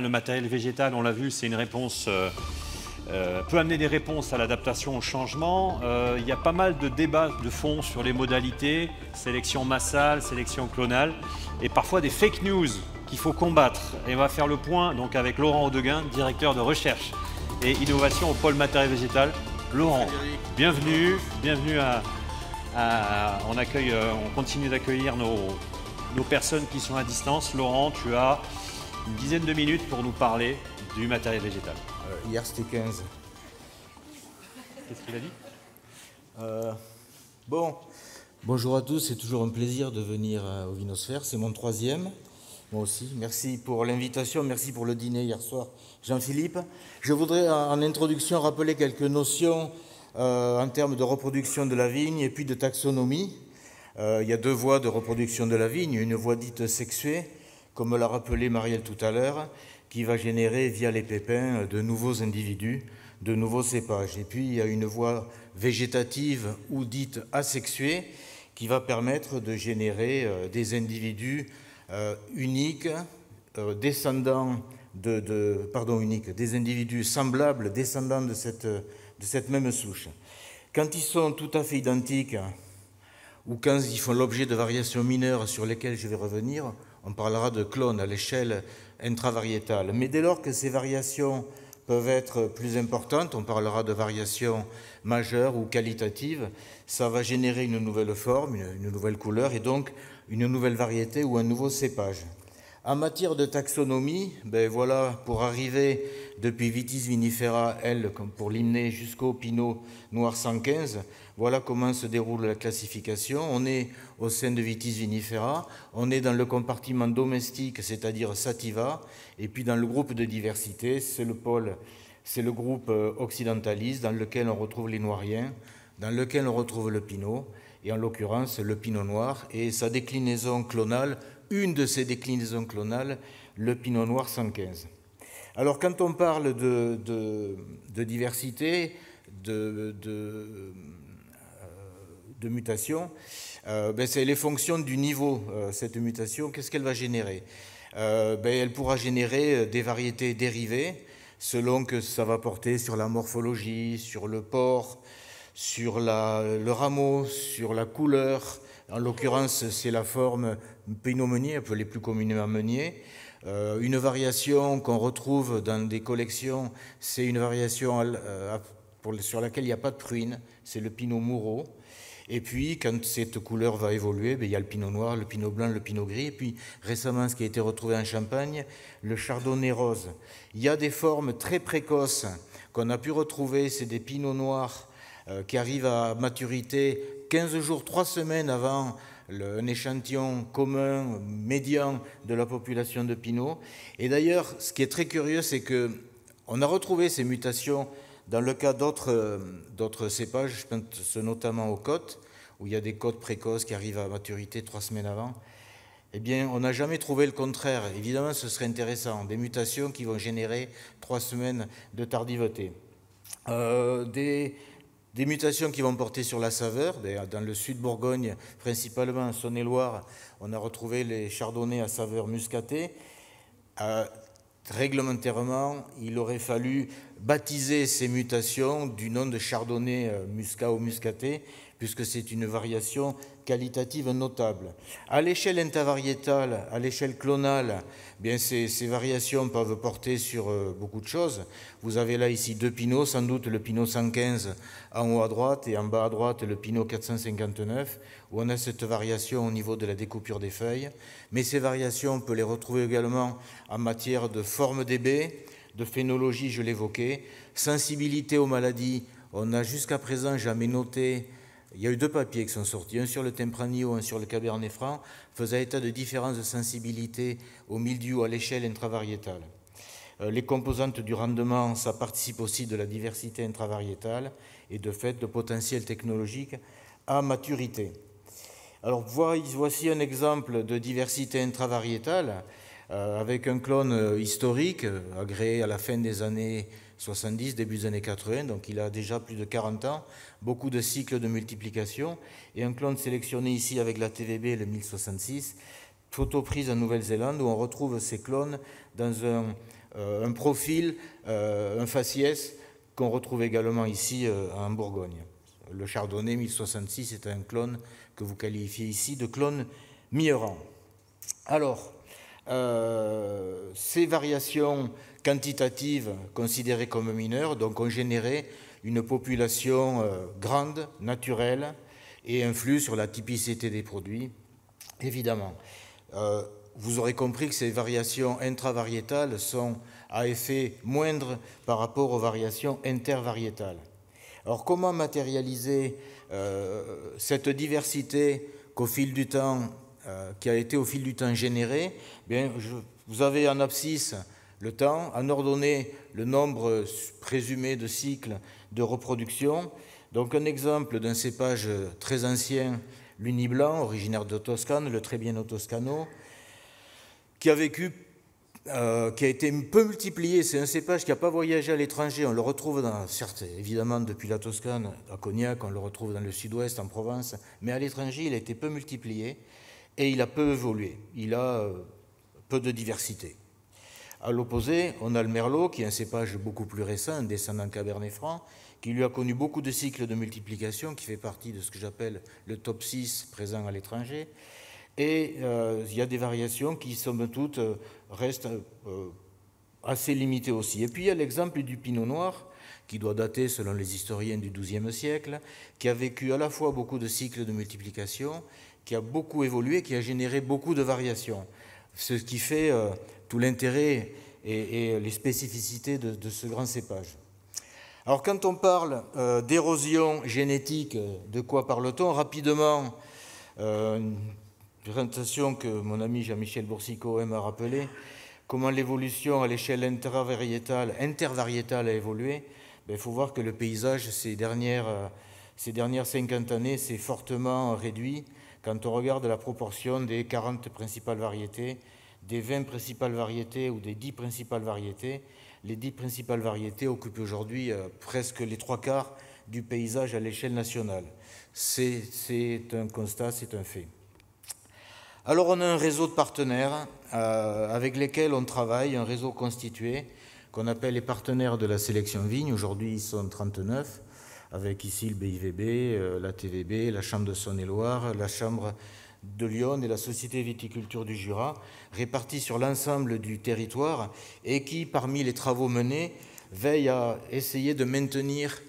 Le matériel végétal, on l'a vu, c'est une réponse, peut amener des réponses à l'adaptation au changement. Il y a pas mal de débats de fond sur les modalités, sélection massale, sélection clonale, et parfois des fake news qu'il faut combattre. Et on va faire le point donc, avec Laurent Audeguin, directeur de recherche et innovation au pôle matériel végétal. Laurent, bienvenue on continue d'accueillir nos personnes qui sont à distance. Laurent, tu as une dizaine de minutes pour nous parler du matériel végétal. Hier, c'était 15. Qu'est-ce qu'il a dit? Bonjour à tous, c'est toujours un plaisir de venir au Vinosphère. C'est mon 3e, moi aussi. Merci pour l'invitation, merci pour le dîner hier soir, Jean-Philippe. Je voudrais en introduction rappeler quelques notions en termes de reproduction de la vigne et puis de taxonomie. Il y a 2 voies de reproduction de la vigne, une voie dite sexuée, comme l'a rappelé Marielle tout à l'heure, qui va générer via les pépins de nouveaux individus, de nouveaux cépages. Et puis il y a une voie végétative ou dite asexuée qui va permettre de générer des individus uniques, des individus semblables, descendants de cette même souche. Quand ils sont tout à fait identiques ou quand ils font l'objet de variations mineures sur lesquelles je vais revenir, on parlera de clones à l'échelle intravariétale. Mais dès lors que ces variations peuvent être plus importantes, on parlera de variations majeures ou qualitatives, ça va générer une nouvelle forme, une nouvelle couleur et donc une nouvelle variété ou un nouveau cépage. En matière de taxonomie, voilà, pour arriver depuis Vitis vinifera, L, comme pour l'hymne, jusqu'au Pinot Noir 115, voilà comment se déroule la classification. On est au sein de Vitis vinifera, on est dans le compartiment domestique, c'est-à-dire sativa, et puis dans le groupe de diversité, c'est le groupe occidentaliste dans lequel on retrouve les noiriens, dans lequel on retrouve le pinot, et en l'occurrence le pinot noir, et sa déclinaison clonale, une de ces déclinaisons clonales, le pinot noir 115. Alors quand on parle de diversité, de mutation, c'est les fonctions du niveau, cette mutation, qu'est-ce qu'elle va générer? Elle pourra générer des variétés dérivées, selon que ça va porter sur la morphologie, sur le port, sur le rameau, sur la couleur. En l'occurrence, c'est la forme pinot meunier, appelée plus communément meunier. Une variation qu'on retrouve dans des collections, c'est une variation sur laquelle il n'y a pas de pruine, c'est le pinot moureau. Et puis, quand cette couleur va évoluer, il y a le pinot noir, le pinot blanc, le pinot gris. Et puis, récemment, ce qui a été retrouvé en Champagne, le chardonnay rose. Il y a des formes très précoces qu'on a pu retrouver, c'est des pinots noirs qui arrivent à maturité 15 jours, 3 semaines avant un échantillon commun, médian de la population de pinot. Et d'ailleurs, ce qui est très curieux, c'est qu'on a retrouvé ces mutations dans le cas d'autres cépages, je pense notamment aux côtes, où il y a des côtes précoces qui arrivent à maturité 3 semaines avant. Eh bien, on n'a jamais trouvé le contraire. Évidemment, ce serait intéressant. Des mutations qui vont générer 3 semaines de tardiveté. Des mutations qui vont porter sur la saveur. Dans le sud Bourgogne, principalement en Saône-et-Loire, on a retrouvé les chardonnays à saveur muscatée. Réglementairement, il aurait fallu baptiser ces mutations du nom de chardonnay muscat ou muscaté, puisque c'est une variation qualitative notable. À l'échelle intervariétale, à l'échelle clonale, ces variations peuvent porter sur beaucoup de choses. Vous avez là ici 2 pinots, sans doute le pinot 115 en haut à droite et en bas à droite le pinot 459, où on a cette variation au niveau de la découpure des feuilles. Mais ces variations, on peut les retrouver également en matière de forme des baies, de phénologie, je l'évoquais, sensibilité aux maladies. On n'a jusqu'à présent jamais noté. Il y a eu 2 papiers qui sont sortis, un sur le Tempranillo, un sur le Cabernet Franc, faisant état de différences de sensibilité au mildiou à l'échelle intravariétale. Les composantes du rendement, ça participe aussi de la diversité intravariétale et de fait de potentiel technologique à maturité. Alors voici un exemple de diversité intravariétale avec un clone historique agréé à la fin des années 70, début des années 80, donc il a déjà plus de 40 ans, beaucoup de cycles de multiplication, et un clone sélectionné ici avec la TVB, le 1066, photo prise en Nouvelle-Zélande où on retrouve ces clones dans un profil, un faciès qu'on retrouve également ici en Bourgogne. Le Chardonnay 1066 est un clone que vous qualifiez ici de clone mi-rang. Alors, ces variations quantitatives considérées comme mineures donc, ont généré une population grande, naturelle, et influent sur la typicité des produits, évidemment. Vous aurez compris que ces variations intravariétales sont à effet moindre par rapport aux variations intervariétales. Alors, comment matérialiser cette diversité qu'au fil du temps, qui a été au fil du temps générée? Bien, vous avez en abscisse le temps, en ordonnée le nombre présumé de cycles de reproduction. Donc, un exemple d'un cépage très ancien, l'Uni blanc, originaire de Toscane, le Trebbiano toscano, qui a vécu. Qui a été peu multiplié. C'est un cépage qui n'a pas voyagé à l'étranger. On le retrouve, certes, évidemment, depuis la Toscane, à Cognac, on le retrouve dans le sud-ouest, en Provence, mais à l'étranger, il a été peu multiplié et il a peu évolué. Il a peu de diversité. À l'opposé, on a le Merlot, qui est un cépage beaucoup plus récent, un descendant Cabernet Franc, qui lui a connu beaucoup de cycles de multiplication, qui fait partie de ce que j'appelle le top 6 présent à l'étranger. Et il y a des variations qui, somme toute, restent assez limitées aussi. Et puis il y a l'exemple du Pinot Noir, qui doit dater, selon les historiens, du XIIe siècle, qui a vécu à la fois beaucoup de cycles de multiplication, qui a beaucoup évolué, qui a généré beaucoup de variations. Ce qui fait tout l'intérêt et les spécificités de ce grand cépage. Alors quand on parle d'érosion génétique, de quoi parle-t-on? Rapidement, présentation que mon ami Jean-Michel Boursicot aime à rappeler, comment l'évolution à l'échelle intervariétale a évolué. Il faut voir que le paysage, ces dernières 50 années, s'est fortement réduit quand on regarde la proportion des 40 principales variétés, des 20 principales variétés ou des 10 principales variétés. Les 10 principales variétés occupent aujourd'hui presque les 3/4 du paysage à l'échelle nationale. C'est un constat, c'est un fait. Alors on a un réseau de partenaires avec lesquels on travaille, un réseau constitué qu'on appelle les partenaires de la sélection vigne. Aujourd'hui ils sont 39, avec ici le BIVB, la TVB, la Chambre de Saône-et-Loire, la Chambre de Lyon et la Société Viticulture du Jura, répartis sur l'ensemble du territoire et qui, parmi les travaux menés, veillent à essayer de maintenir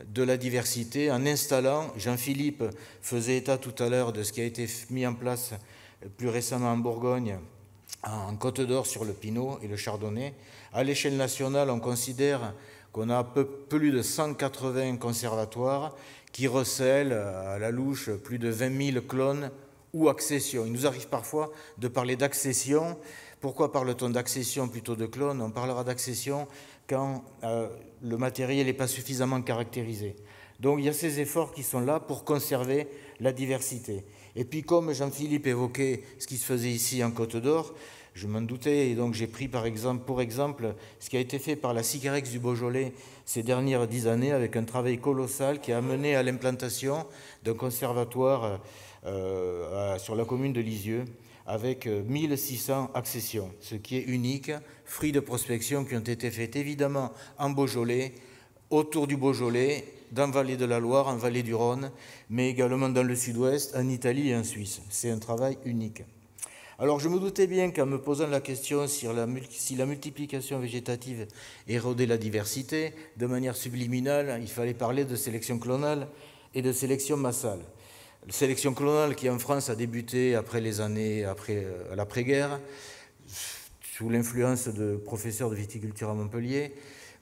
de la diversité en installant, Jean-Philippe faisait état tout à l'heure de ce qui a été mis en place plus récemment en Bourgogne, en Côte d'Or sur le Pinot et le Chardonnay. À l'échelle nationale, on considère qu'on a plus de 180 conservatoires qui recèlent à la louche plus de 20 000 clones ou accessions. Il nous arrive parfois de parler d'accession. Pourquoi parle-t-on d'accession plutôt de clones? On parlera d'accession quand le matériel n'est pas suffisamment caractérisé. Donc il y a ces efforts qui sont là pour conserver la diversité. Et puis comme Jean-Philippe évoquait ce qui se faisait ici en Côte d'Or, je m'en doutais, et donc j'ai pris pour exemple ce qui a été fait par la Cigarex du Beaujolais ces dernières 10 années avec un travail colossal qui a mené à l'implantation d'un conservatoire sur la commune de Lisieux avec 1600 accessions, ce qui est unique, fruit de prospection qui ont été faites évidemment en Beaujolais, autour du Beaujolais, dans Vallée de la Loire, en Vallée du Rhône, mais également dans le sud-ouest, en Italie et en Suisse. C'est un travail unique. Alors je me doutais bien qu'en me posant la question si la multiplication végétative érodait la diversité, de manière subliminale, il fallait parler de sélection clonale et de sélection massale. La sélection clonale qui en France a débuté après l'après-guerre, sous l'influence de professeurs de viticulture à Montpellier.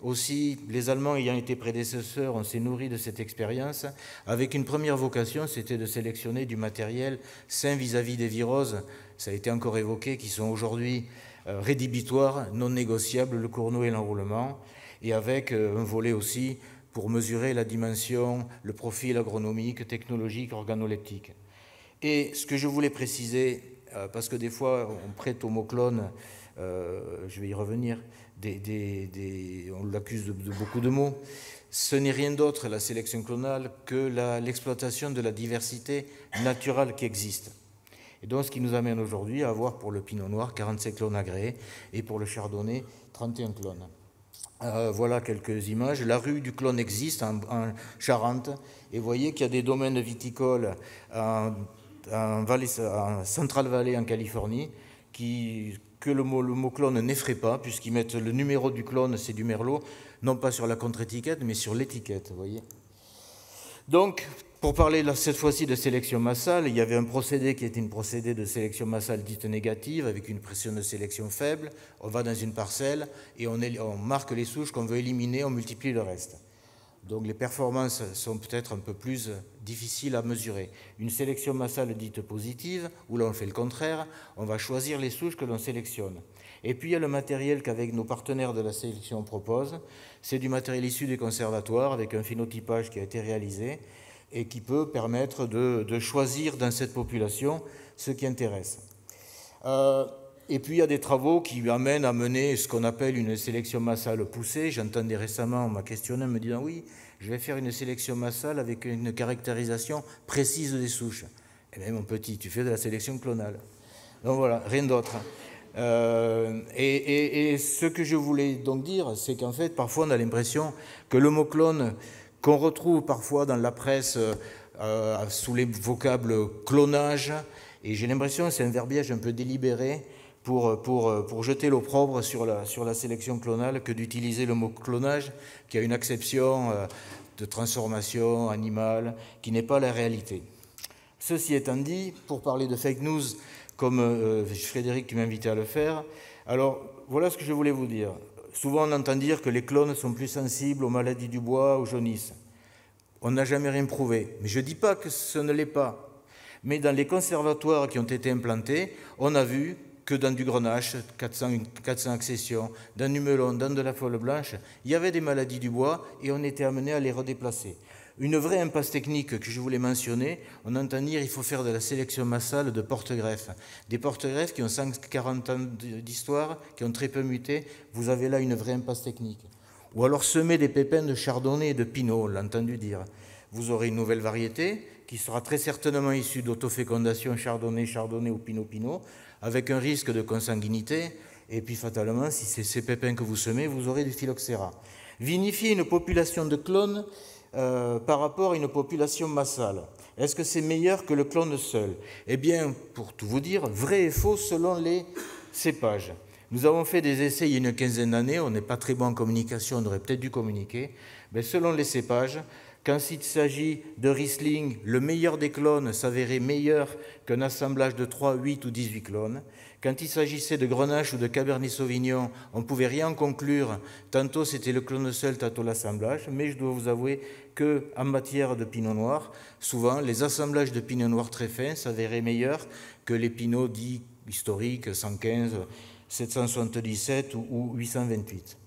Aussi, les Allemands ayant été prédécesseurs, on s'est nourri de cette expérience, avec une première vocation, c'était de sélectionner du matériel sain vis-à-vis des viroses, ça a été encore évoqué, qui sont aujourd'hui rédhibitoires, non négociables, le cournot et l'enroulement, et avec un volet aussi pour mesurer la dimension, le profil agronomique, technologique, organoleptique. Et ce que je voulais préciser, parce que des fois on prête au mot clone, je vais y revenir, on l'accuse de beaucoup de mots. Ce n'est rien d'autre, la sélection clonale, que l'exploitation de la diversité naturelle qui existe. Et donc ce qui nous amène aujourd'hui à avoir pour le pinot noir 45 clones agréés et pour le chardonnay 31 clones. Voilà quelques images. La rue du clone existe en Charente et vous voyez qu'il y a des domaines viticoles en Central Valley en Californie que le mot clone n'effraie pas puisqu'ils mettent le numéro du clone, c'est du merlot, non pas sur la contre-étiquette mais sur l'étiquette, vous voyez. Donc, pour parler cette fois-ci de sélection massale, il y avait un procédé qui était un procédé de sélection massale dite négative, avec une pression de sélection faible. On va dans une parcelle et on marque les souches qu'on veut éliminer, on multiplie le reste. Donc les performances sont peut-être un peu plus difficiles à mesurer. Une sélection massale dite positive, où là on fait le contraire, on va choisir les souches que l'on sélectionne. Et puis il y a le matériel qu'avec nos partenaires de la sélection on propose. C'est du matériel issu des conservatoires avec un phénotypage qui a été réalisé et qui peut permettre de choisir dans cette population ce qui intéresse. Et puis il y a des travaux qui amènent à mener ce qu'on appelle une sélection massale poussée. J'entendais récemment, on m'a questionné en me disant oui, je vais faire une sélection massale avec une caractérisation précise des souches. Eh bien mon petit, tu fais de la sélection clonale. Donc voilà, rien d'autre. Et ce que je voulais donc dire, c'est qu'en fait, parfois on a l'impression que le mot clone qu'on retrouve parfois dans la presse sous les vocables clonage, et j'ai l'impression que c'est un verbiage un peu délibéré pour jeter l'opprobre sur la sélection clonale que d'utiliser le mot clonage qui a une acception de transformation animale qui n'est pas la réalité. Ceci étant dit, pour parler de fake news, comme Frédéric, tu m'invitais à le faire, alors voilà ce que je voulais vous dire. Souvent on entend dire que les clones sont plus sensibles aux maladies du bois, aux jaunisses. On n'a jamais rien prouvé, mais je ne dis pas que ce ne l'est pas. Mais dans les conservatoires qui ont été implantés, on a vu que dans du grenache, 400 accessions, dans du melon, dans de la folle blanche, il y avait des maladies du bois et on était amené à les redéplacer. Une vraie impasse technique que je voulais mentionner, on entend dire qu'il faut faire de la sélection massale de porte-greffes. Des porte-greffes qui ont 140 ans d'histoire, qui ont très peu muté, vous avez là une vraie impasse technique. Ou alors semer des pépins de chardonnay et de pinot, on l'a entendu dire. Vous aurez une nouvelle variété qui sera très certainement issue d'autofécondation chardonnay ou pinot, avec un risque de consanguinité, et puis fatalement, si c'est ces pépins que vous semez, vous aurez du phylloxéra. Vinifier une population de clones par rapport à une population massale. Est-ce que c'est meilleur que le clone seul? Eh bien, pour tout vous dire, vrai et faux selon les cépages. Nous avons fait des essais il y a une quinzaine d'années, on n'est pas très bon en communication, on aurait peut-être dû communiquer, mais selon les cépages, quand il s'agit de Riesling, le meilleur des clones s'avérait meilleur qu'un assemblage de 3, 8 ou 18 clones. Quand il s'agissait de Grenache ou de Cabernet Sauvignon, on ne pouvait rien conclure. Tantôt c'était le clone seul, tantôt l'assemblage. Mais je dois vous avouer qu'en matière de pinot noir, souvent les assemblages de pinot noir très fins s'avéraient meilleurs que les pinots dits historiques, 115, 777 ou 828.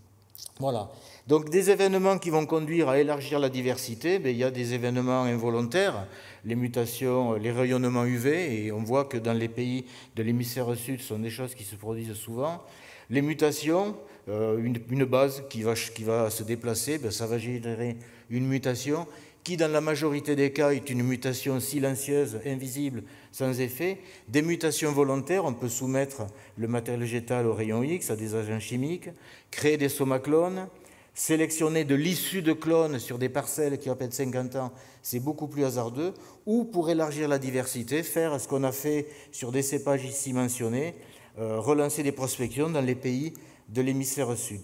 Voilà. Donc des événements qui vont conduire à élargir la diversité, il y a des événements involontaires, les mutations, les rayonnements UV, et on voit que dans les pays de l'hémisphère sud, ce sont des choses qui se produisent souvent. Les mutations, une base qui va se déplacer, ça va générer une mutation qui, dans la majorité des cas, est une mutation silencieuse, invisible, sans effet. Des mutations volontaires, on peut soumettre le matériel végétal au rayon X, à des agents chimiques, créer des somaclones, sélectionner de l'issue de clones sur des parcelles qui ont à peine 50 ans, c'est beaucoup plus hasardeux, ou pour élargir la diversité, faire ce qu'on a fait sur des cépages ici mentionnés, relancer des prospections dans les pays de l'hémisphère sud.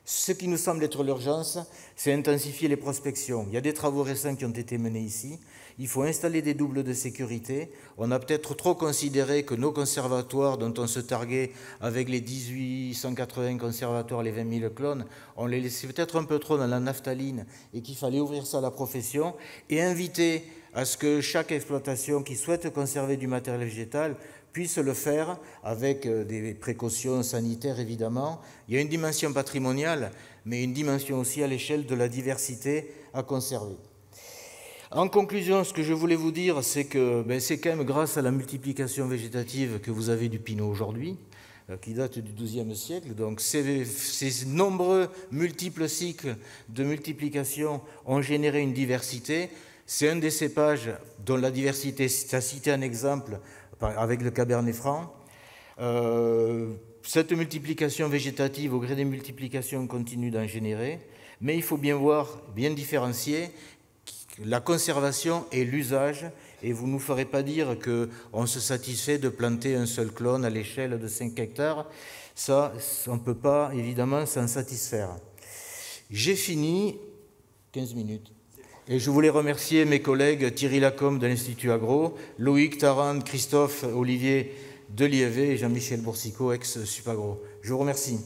Ce qui nous semble être l'urgence, c'est intensifier les prospections. Il y a des travaux récents qui ont été menés ici. Il faut installer des doubles de sécurité. On a peut-être trop considéré que nos conservatoires, dont on se targuait avec les 1880 conservatoires, les 20 000 clones, on les laissait peut-être un peu trop dans la naphtaline et qu'il fallait ouvrir ça à la profession et inviter à ce que chaque exploitation qui souhaite conserver du matériel végétal puisse le faire avec des précautions sanitaires, évidemment. Il y a une dimension patrimoniale, mais une dimension aussi à l'échelle de la diversité à conserver. En conclusion, ce que je voulais vous dire, c'est que c'est quand même grâce à la multiplication végétative que vous avez du pinot aujourd'hui, qui date du XIIe siècle. Donc ces nombreux multiples cycles de multiplication ont généré une diversité. C'est un des cépages dont la diversité, tu as cité un exemple, avec le Cabernet Franc. Cette multiplication végétative, au gré des multiplications, continue d'en générer, mais il faut bien voir, bien différencier la conservation et l'usage, et vous ne nous ferez pas dire qu'on se satisfait de planter un seul clone à l'échelle de 5 hectares. Ça, on ne peut pas évidemment s'en satisfaire. J'ai fini, 15 minutes. Et je voulais remercier mes collègues Thierry Lacombe de l'Institut Agro, Loïc Tarand, Christophe Olivier de l'IEV et Jean-Michel Boursicot, ex-Supagro. Je vous remercie.